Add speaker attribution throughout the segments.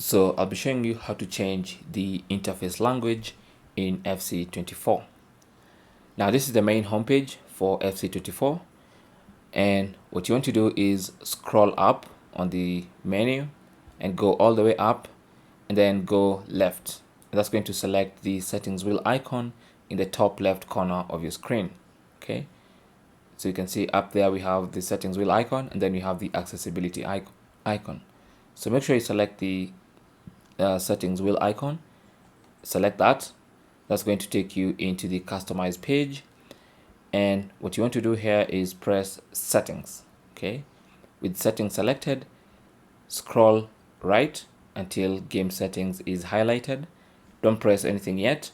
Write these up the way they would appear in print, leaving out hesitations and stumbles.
Speaker 1: So I'll be showing you how to change the interface language in FC24. Now this is the main homepage for FC24, and what you want to do is scroll up on the menu and go all the way up and then go left. And that's going to select the settings wheel icon in the top left corner of your screen. Okay, so you can see up there we have the settings wheel icon, and then we have the accessibility icon. So make sure you select the settings wheel icon, select that. That's going to take you into the customize page, and what you want to do here is press settings. Okay, with settings selected, scroll right until game settings is highlighted. Don't press anything yet.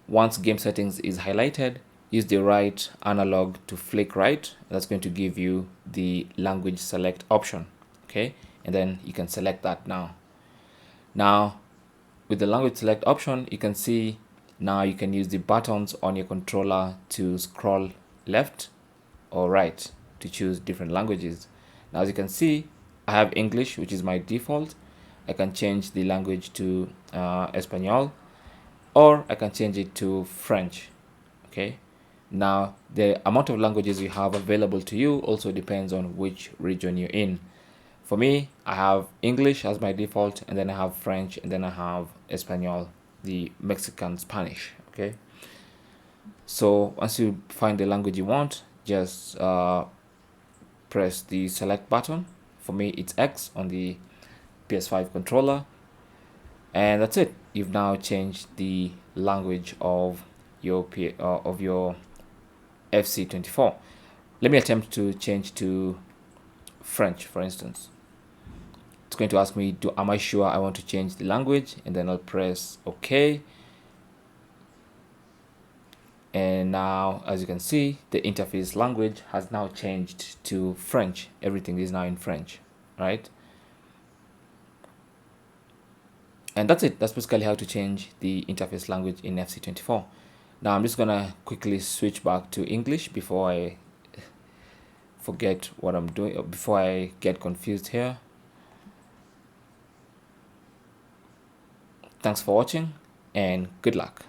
Speaker 1: Once game settings is highlighted, use the right analog to flick right. That's going to give you the language select option. Okay, and then you can select that now. Now with the language select option, you can see now you can use the buttons on your controller to scroll left or right to choose different languages. Now as you can see, I have English, which is my default. I can change the language to Espanol, or I can change it to French. Okay, now the amount of languages you have available to you also depends on which region you're in. For me, I have English as my default, and then I have French, and then I have Espanol, the Mexican Spanish. Okay, so once you find the language you want, just press the select button. For me, it's X on the PS5 controller, and that's it. You've now changed the language of your FC24. Let me attempt to change to French, for instance. It's going to ask me, am I sure I want to change the language? And then I'll press OK. And now, as you can see, the interface language has now changed to French. Everything is now in French, right? And that's it. That's basically how to change the interface language in FC24. Now I'm just gonna quickly switch back to English before I forget what I'm doing, before I get confused here. Thanks for watching, and good luck.